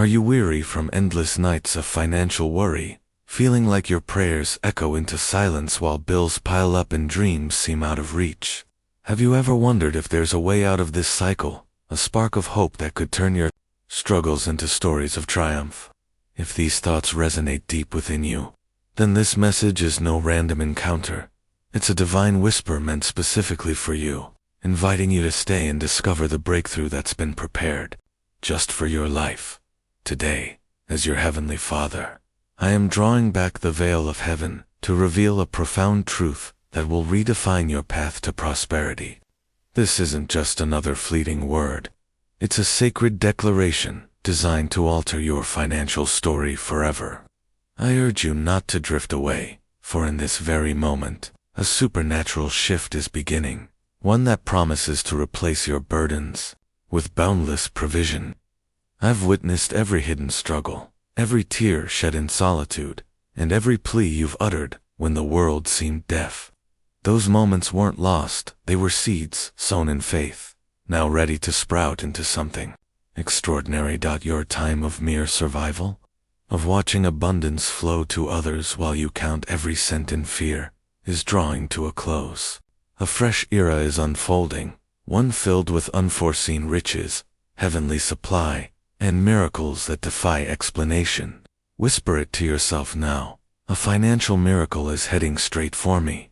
Are you weary from endless nights of financial worry, feeling like your prayers echo into silence while bills pile up and dreams seem out of reach? Have you ever wondered if there's a way out of this cycle, a spark of hope that could turn your struggles into stories of triumph? If these thoughts resonate deep within you, then this message is no random encounter. It's a divine whisper meant specifically for you, inviting you to stay and discover the breakthrough that's been prepared just for your life. Today, as your Heavenly Father, I am drawing back the veil of heaven to reveal a profound truth that will redefine your path to prosperity. This isn't just another fleeting word. It's a sacred declaration designed to alter your financial story forever. I urge you not to drift away, for in this very moment, a supernatural shift is beginning, one that promises to replace your burdens with boundless provision. I've witnessed every hidden struggle, every tear shed in solitude, and every plea you've uttered when the world seemed deaf. Those moments weren't lost, they were seeds sown in faith, now ready to sprout into something extraordinary. Your time of mere survival, of watching abundance flow to others while you count every cent in fear, is drawing to a close. A fresh era is unfolding, one filled with unforeseen riches, heavenly supply, and miracles that defy explanation. Whisper it to yourself now. A financial miracle is heading straight for me.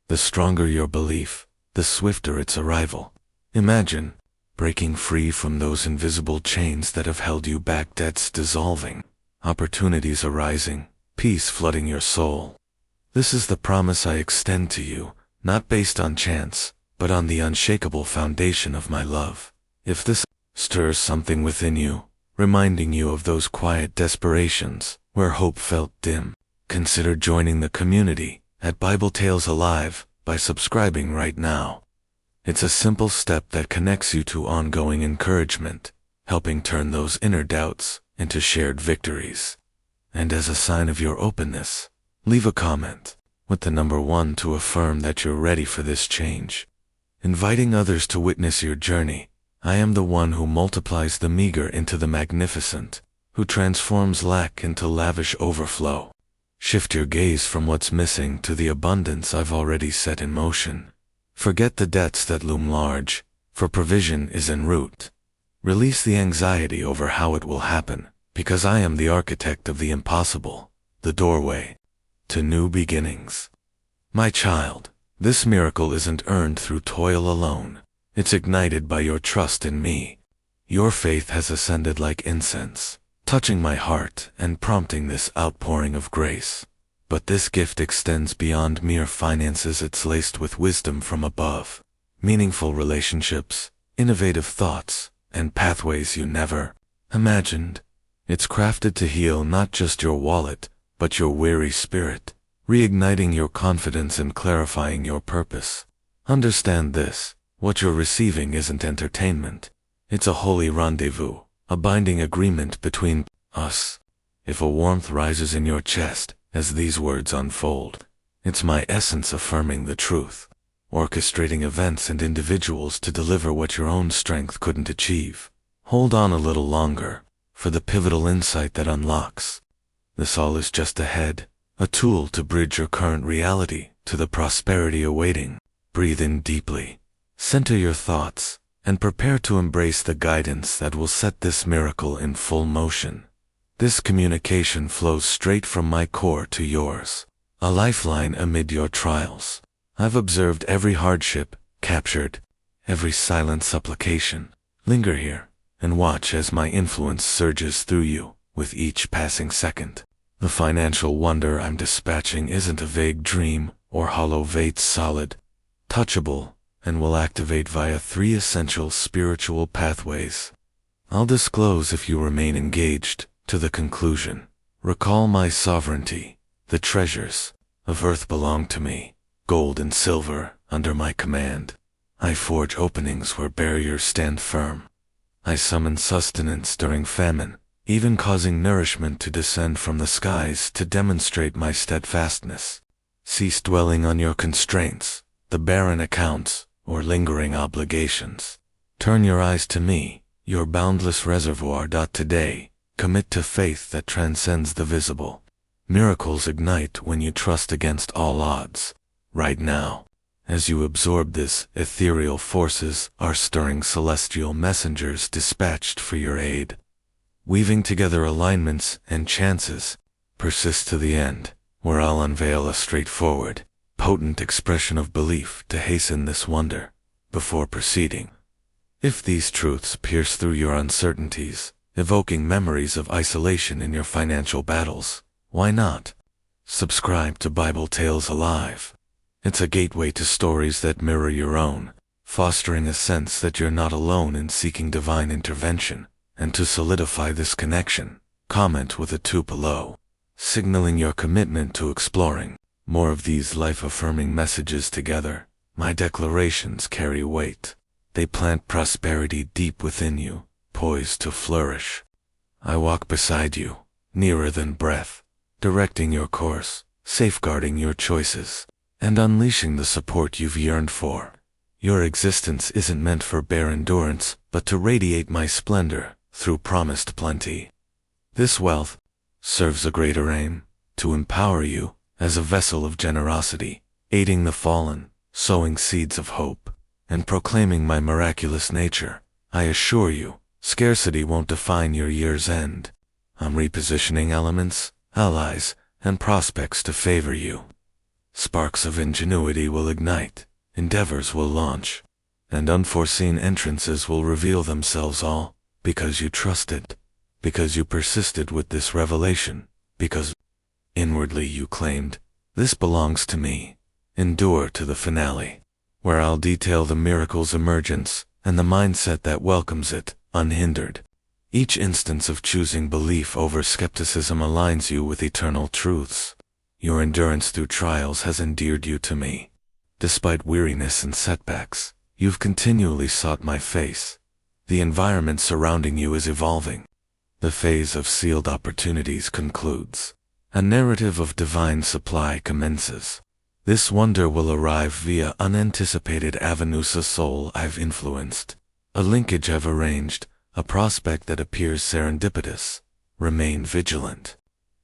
The stronger your belief, the swifter its arrival. Imagine breaking free from those invisible chains that have held you back, debts dissolving, opportunities arising, peace flooding your soul. This is the promise I extend to you, not based on chance, but on the unshakable foundation of my love. If this stirs something within you, reminding you of those quiet desperations where hope felt dim, consider joining the community at Bible Tales Alive by subscribing right now. It's a simple step that connects you to ongoing encouragement, helping turn those inner doubts into shared victories. And as a sign of your openness, leave a comment with the number 1 to affirm that you're ready for this change. Inviting others to witness your journey, I am the one who multiplies the meager into the magnificent, who transforms lack into lavish overflow. Shift your gaze from what's missing to the abundance I've already set in motion. Forget the debts that loom large, for provision is en route. Release the anxiety over how it will happen, because I am the architect of the impossible, the doorway to new beginnings. My child, this miracle isn't earned through toil alone. It's ignited by your trust in me. Your faith has ascended like incense, touching my heart and prompting this outpouring of grace. But this gift extends beyond mere finances. It's laced with wisdom from above, meaningful relationships, innovative thoughts, and pathways you never imagined. It's crafted to heal not just your wallet, but your weary spirit, reigniting your confidence and clarifying your purpose. Understand this, what you're receiving isn't entertainment. It's a holy rendezvous, a binding agreement between us. If a warmth rises in your chest as these words unfold, it's my essence affirming the truth, orchestrating events and individuals to deliver what your own strength couldn't achieve. Hold on a little longer, for the pivotal insight that unlocks. This all is just ahead, a tool to bridge your current reality to the prosperity awaiting. Breathe in deeply, center your thoughts, and prepare to embrace the guidance that will set this miracle in full motion. This communication flows straight from my core to yours, a lifeline amid your trials. I've observed every hardship, captured every silent supplication. Linger here, and watch as my influence surges through you with each passing second. The financial wonder I'm dispatching isn't a vague dream or hollow vague, solid, touchable, and will activate via 3 essential spiritual pathways. I'll disclose if you remain engaged to the conclusion. Recall my sovereignty. The treasures of earth belong to me, gold and silver under my command. I forge openings where barriers stand firm. I summon sustenance during famine, even causing nourishment to descend from the skies to demonstrate my steadfastness. Cease dwelling on your constraints, the barren accounts, or lingering obligations. Turn your eyes to me, your boundless reservoir. Today, Commit to faith that transcends the visible. Miracles ignite when you trust against all odds. Right now, as you absorb this, ethereal forces are stirring celestial messengers dispatched for your aid. Weaving together alignments and chances, persist to the end, where I'll unveil a straightforward, potent expression of belief to hasten this wonder, before proceeding. If these truths pierce through your uncertainties, evoking memories of isolation in your financial battles, why not? Subscribe to Bible Tales Alive. It's a gateway to stories that mirror your own, fostering a sense that you're not alone in seeking divine intervention. And to solidify this connection, comment with a 2 below, signaling your commitment to exploring more of these life-affirming messages together. My declarations carry weight. They plant prosperity deep within you, poised to flourish. I walk beside you, nearer than breath, directing your course, safeguarding your choices, and unleashing the support you've yearned for. Your existence isn't meant for bare endurance, but to radiate my splendor through promised plenty. This wealth serves a greater aim, to empower you as a vessel of generosity, aiding the fallen, sowing seeds of hope, and proclaiming my miraculous nature. I assure you, scarcity won't define your year's end. I'm repositioning elements, allies, and prospects to favor you. Sparks of ingenuity will ignite, endeavors will launch, and unforeseen entrances will reveal themselves, all because you trusted, because you persisted with this revelation, because inwardly you claimed, this belongs to me. Endure to the finale, where I'll detail the miracle's emergence and the mindset that welcomes it, unhindered. Each instance of choosing belief over skepticism aligns you with eternal truths. Your endurance through trials has endeared you to me. Despite weariness and setbacks, you've continually sought my face. The environment surrounding you is evolving. The phase of sealed opportunities concludes. A narrative of divine supply commences. This wonder will arrive via unanticipated avenues, a soul I've influenced, a linkage I've arranged, a prospect that appears serendipitous. Remain vigilant.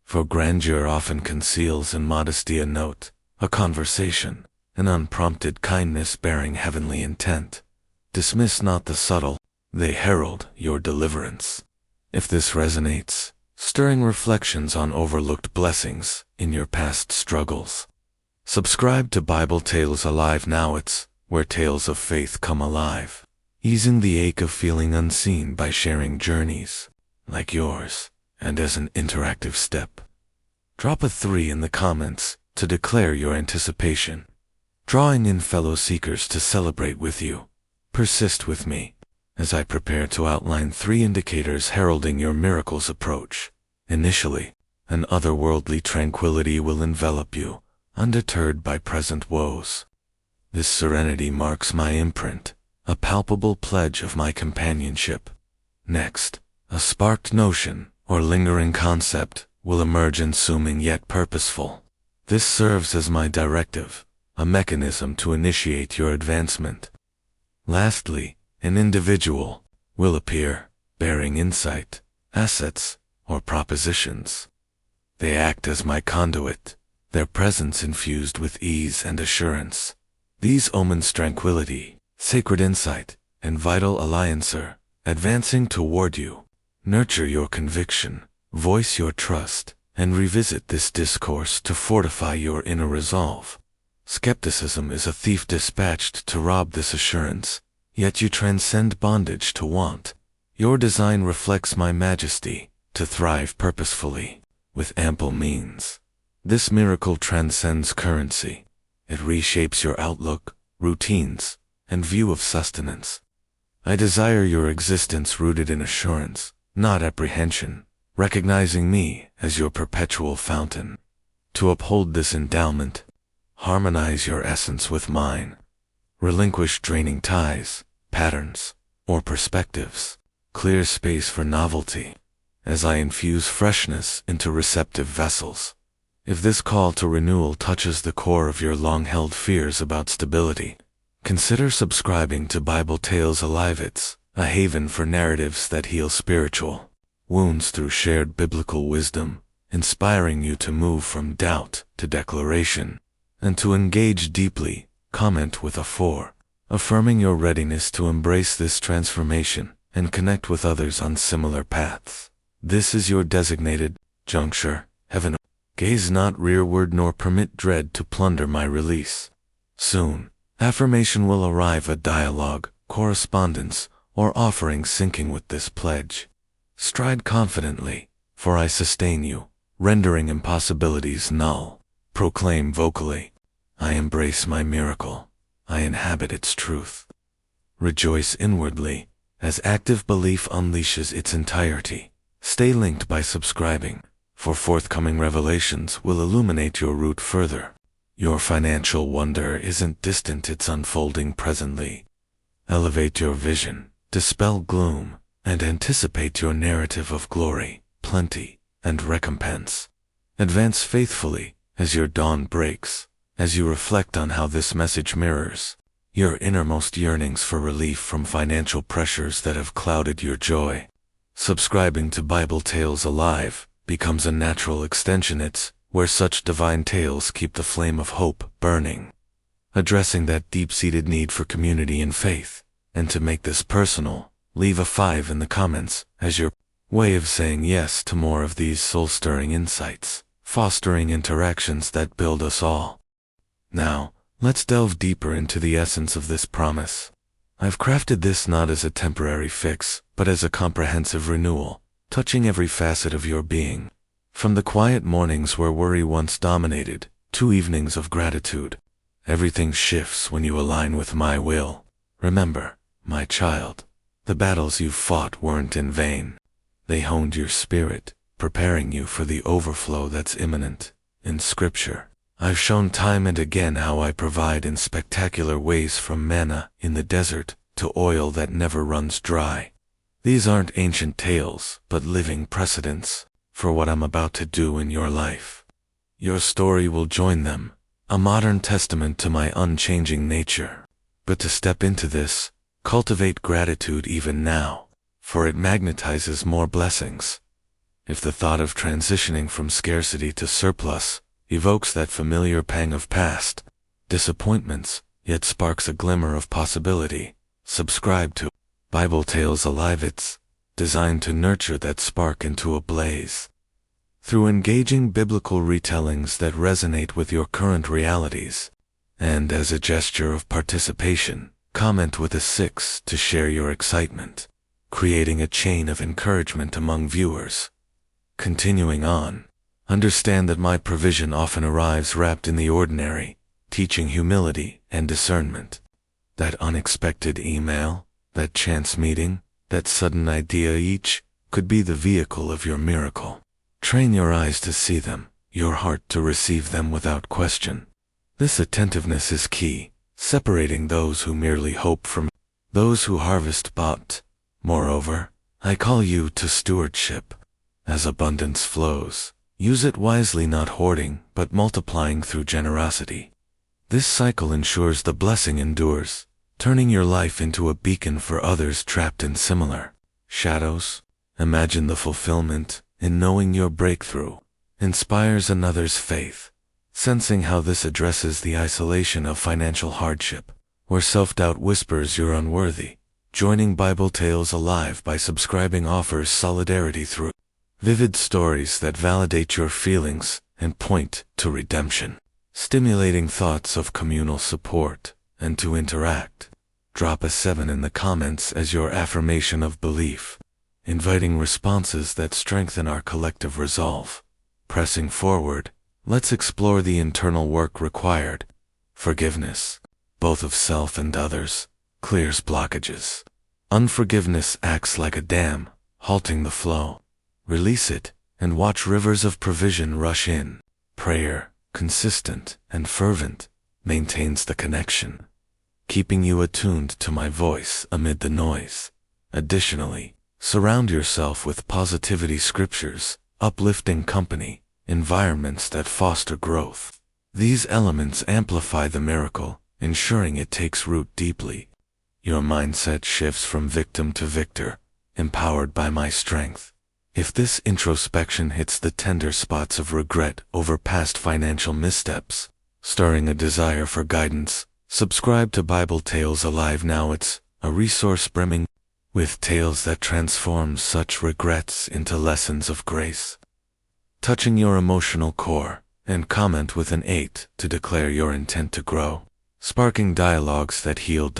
For grandeur often conceals in modesty a note, a conversation, an unprompted kindness bearing heavenly intent. Dismiss not the subtle. They herald your deliverance. If this resonates, stirring reflections on overlooked blessings in your past struggles, subscribe to Bible Tales Alive now. It's where tales of faith come alive, easing the ache of feeling unseen by sharing journeys like yours. And as an interactive step, drop a 3 in the comments to declare your anticipation, drawing in fellow seekers to celebrate with you. Persist with me as I prepare to outline 3 indicators heralding your miracle's approach. Initially, an otherworldly tranquility will envelop you, undeterred by present woes. This serenity marks my imprint, a palpable pledge of my companionship. Next, a sparked notion or lingering concept will emerge, assuming yet purposeful. This serves as my directive, a mechanism to initiate your advancement. Lastly, an individual will appear, bearing insight, assets, or propositions. They act as my conduit, their presence infused with ease and assurance. These omens tranquility, sacred insight, and vital alliancer, advancing toward you. Nurture your conviction, voice your trust, and revisit this discourse to fortify your inner resolve. Skepticism is a thief dispatched to rob this assurance, yet you transcend bondage to want. Your design reflects my majesty, to thrive purposefully, with ample means. This miracle transcends currency. It reshapes your outlook, routines, and view of sustenance. I desire your existence rooted in assurance, not apprehension, recognizing me as your perpetual fountain. To uphold this endowment, harmonize your essence with mine. Relinquish draining ties, patterns, or perspectives. Clear space for novelty, as I infuse freshness into receptive vessels. If this call to renewal touches the core of your long-held fears about stability, consider subscribing to Bible Tales Alive. It's a haven for narratives that heal spiritual wounds through shared biblical wisdom, inspiring you to move from doubt to declaration, and to engage deeply. Comment with a 4, affirming your readiness to embrace this transformation and connect with others on similar paths. This is your designated juncture. Heaven, gaze not rearward nor permit dread to plunder my release. Soon, affirmation will arrive, a dialogue, correspondence, or offering syncing with this pledge. Stride confidently, for I sustain you, rendering impossibilities null. Proclaim vocally, I embrace my miracle. I inhabit its truth. Rejoice inwardly, as active belief unleashes its entirety. Stay linked by subscribing, for forthcoming revelations will illuminate your route further. Your financial wonder isn't distant, it's unfolding presently. Elevate your vision, dispel gloom, and anticipate your narrative of glory, plenty, and recompense. Advance faithfully as your dawn breaks, as you reflect on how this message mirrors your innermost yearnings for relief from financial pressures that have clouded your joy. Subscribing to Bible Tales Alive becomes a natural extension. It's where such divine tales keep the flame of hope burning, addressing that deep-seated need for community and faith. And to make this personal, leave a 5 in the comments as your way of saying yes to more of these soul-stirring insights, fostering interactions that build us all. Now, let's delve deeper into the essence of this promise. I've crafted this not as a temporary fix, but as a comprehensive renewal, touching every facet of your being. From the quiet mornings where worry once dominated, to evenings of gratitude. Everything shifts when you align with my will. Remember, my child, the battles you've fought weren't in vain. They honed your spirit, preparing you for the overflow that's imminent. In Scripture, I've shown time and again how I provide in spectacular ways, from manna in the desert to oil that never runs dry. These aren't ancient tales, but living precedents for what I'm about to do in your life. Your story will join them, a modern testament to my unchanging nature. But to step into this, cultivate gratitude even now, for it magnetizes more blessings. If the thought of transitioning from scarcity to surplus evokes that familiar pang of past disappointments, yet sparks a glimmer of possibility, subscribe to Bible Tales Alive. It's designed to nurture that spark into a blaze. Through engaging biblical retellings that resonate with your current realities. And as a gesture of participation, comment with a 6 to share your excitement, creating a chain of encouragement among viewers. Continuing on, understand that my provision often arrives wrapped in the ordinary, teaching humility and discernment. That unexpected email, that chance meeting, that sudden idea, each could be the vehicle of your miracle. Train your eyes to see them, your heart to receive them without question. This attentiveness is key, separating those who merely hope from those who harvest but. Moreover, I call you to stewardship. As abundance flows, use it wisely, not hoarding, but multiplying through generosity. This cycle ensures the blessing endures, turning your life into a beacon for others trapped in similar shadows. Imagine the fulfillment in knowing your breakthrough inspires another's faith, sensing how this addresses the isolation of financial hardship, where self-doubt whispers you're unworthy. Joining Bible Tales Alive by subscribing offers solidarity through vivid stories that validate your feelings and point to redemption, stimulating thoughts of communal support. And to interact, drop a 7 in the comments as your affirmation of belief, inviting responses that strengthen our collective resolve. Pressing forward, let's explore the internal work required. Forgiveness, both of self and others, clears blockages. Unforgiveness acts like a dam, halting the flow. Release it, and watch rivers of provision rush in. Prayer, consistent and fervent, maintains the connection, keeping you attuned to my voice amid the noise. Additionally, surround yourself with positivity scriptures, uplifting company, environments that foster growth. These elements amplify the miracle, ensuring it takes root deeply. Your mindset shifts from victim to victor, empowered by my strength. If this introspection hits the tender spots of regret over past financial missteps, stirring a desire for guidance, subscribe to Bible Tales Alive now. It's a resource brimming with tales that transform such regrets into lessons of grace. Touching your emotional core, and comment with an 8 to declare your intent to grow. Sparking dialogues that heal.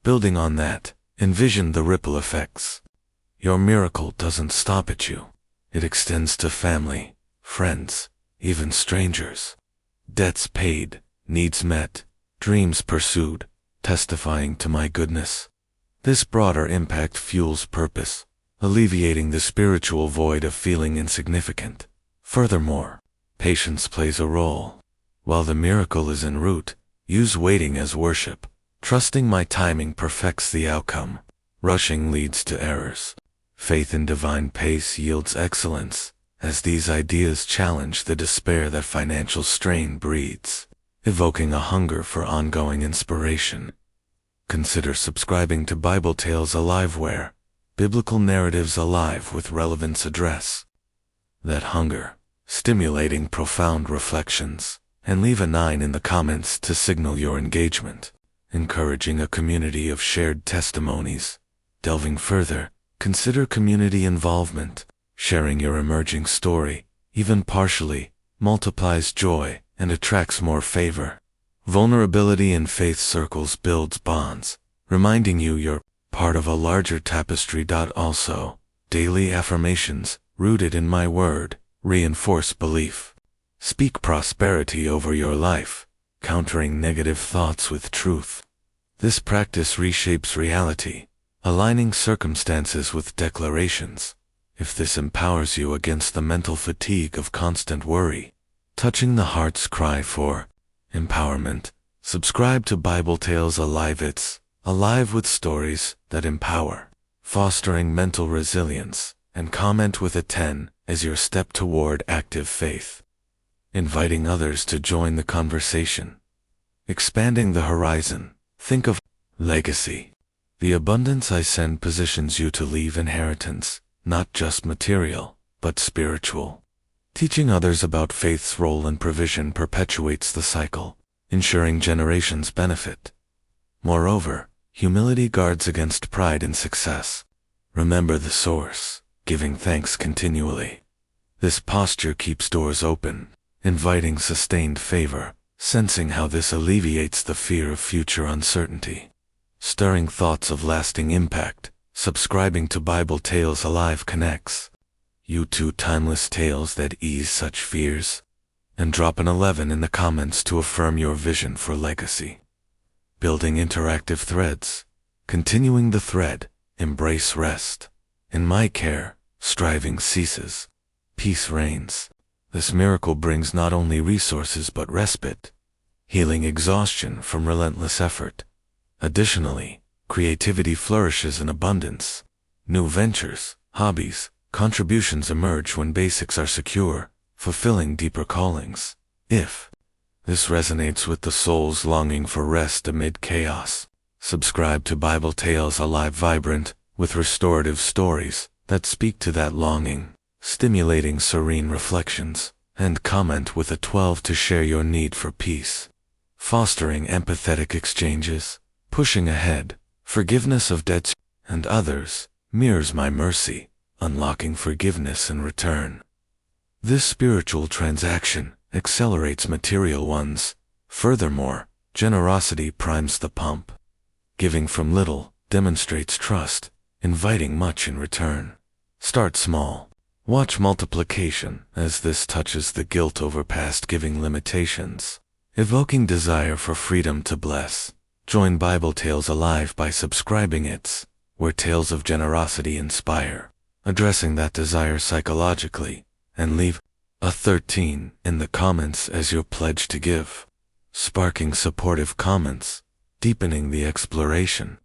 Building on that, envision the ripple effects. Your miracle doesn't stop at you. It extends to family, friends, even strangers. Debts paid, needs met, dreams pursued, testifying to my goodness. This broader impact fuels purpose, alleviating the spiritual void of feeling insignificant. Furthermore, patience plays a role. While the miracle is en route, use waiting as worship. Trusting my timing perfects the outcome. Rushing leads to errors. Faith in divine pace yields excellence, as these ideas challenge the despair that financial strain breeds, evoking a hunger for ongoing inspiration. Consider subscribing to Bible Tales Alive, where biblical narratives alive with relevance address that hunger, stimulating profound reflections. And leave a 9 in the comments to signal your engagement, encouraging a community of shared testimonies. Delving further, consider community involvement. Sharing your emerging story, even partially, multiplies joy and attracts more favor. Vulnerability in faith circles builds bonds, reminding you you're part of a larger tapestry. Also, daily affirmations, rooted in my word, reinforce belief. Speak prosperity over your life, countering negative thoughts with truth. This practice reshapes reality, aligning circumstances with declarations. If this empowers you against the mental fatigue of constant worry, touching the heart's cry for empowerment, subscribe to Bible Tales Alive. It's alive with stories that empower, fostering mental resilience, and comment with a 10 as your step toward active faith. Inviting others to join the conversation. Expanding the horizon. Think of legacy. The abundance I send positions you to leave inheritance, not just material, but spiritual. Teaching others about faith's role in provision perpetuates the cycle, ensuring generations benefit. Moreover, humility guards against pride in success. Remember the source, giving thanks continually. This posture keeps doors open, inviting sustained favor, sensing how this alleviates the fear of future uncertainty. Stirring thoughts of lasting impact, subscribing to Bible Tales Alive connects you to timeless tales that ease such fears. And drop an 11 in the comments to affirm your vision for legacy. Building interactive threads. Continuing the thread, embrace rest. In my care, striving ceases. Peace reigns. This miracle brings not only resources but respite, healing exhaustion from relentless effort. Additionally, creativity flourishes in abundance. New ventures, hobbies, contributions emerge when basics are secure, fulfilling deeper callings. If this resonates with the soul's longing for rest amid chaos, subscribe to Bible Tales Alive, vibrant with restorative stories that speak to that longing, stimulating serene reflections. And comment with a 12 to share your need for peace. Fostering empathetic exchanges, pushing ahead, forgiveness of debts and others, mirrors my mercy, unlocking forgiveness in return. This spiritual transaction accelerates material ones. Furthermore, generosity primes the pump. Giving from little demonstrates trust, inviting much in return. Start small. Watch multiplication as this touches the guilt over past giving limitations, evoking desire for freedom to bless. Join Bible Tales Alive by subscribing. It's where tales of generosity inspire, addressing that desire psychologically, and leave a 13 in the comments as your pledge to give. Sparking supportive comments, deepening the exploration.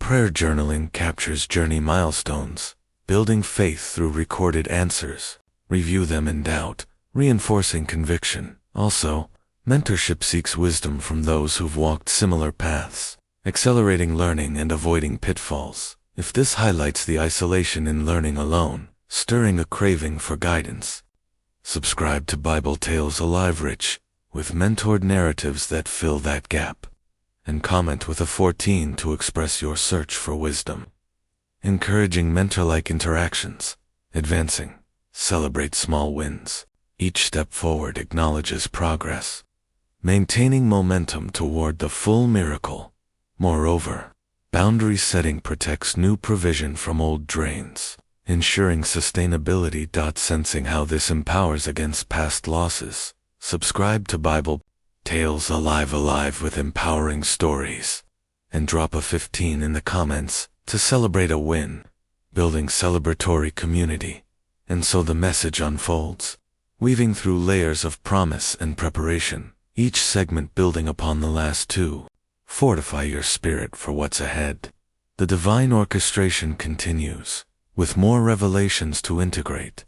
Prayer journaling captures journey milestones, building faith through recorded answers. Review them in doubt, reinforcing conviction. Also, mentorship seeks wisdom from those who've walked similar paths, accelerating learning and avoiding pitfalls. If this highlights the isolation in learning alone, stirring a craving for guidance. Subscribe to Bible Tales Alive Rich, with mentored narratives that fill that gap. And comment with a 14 to express your search for wisdom. Encouraging mentor-like interactions. Advancing. Celebrate small wins. Each step forward acknowledges progress. Maintaining momentum toward the full miracle. Moreover, boundary setting protects new provision from old drains, ensuring sustainability. Sensing how this empowers against past losses. Subscribe to Bible Tales Alive with empowering stories. And drop a 15 in the comments to celebrate a win, building celebratory community. And so the message unfolds, weaving through layers of promise and preparation, each segment building upon the last two. Fortify your spirit for what's ahead. The divine orchestration continues, with more revelations to integrate,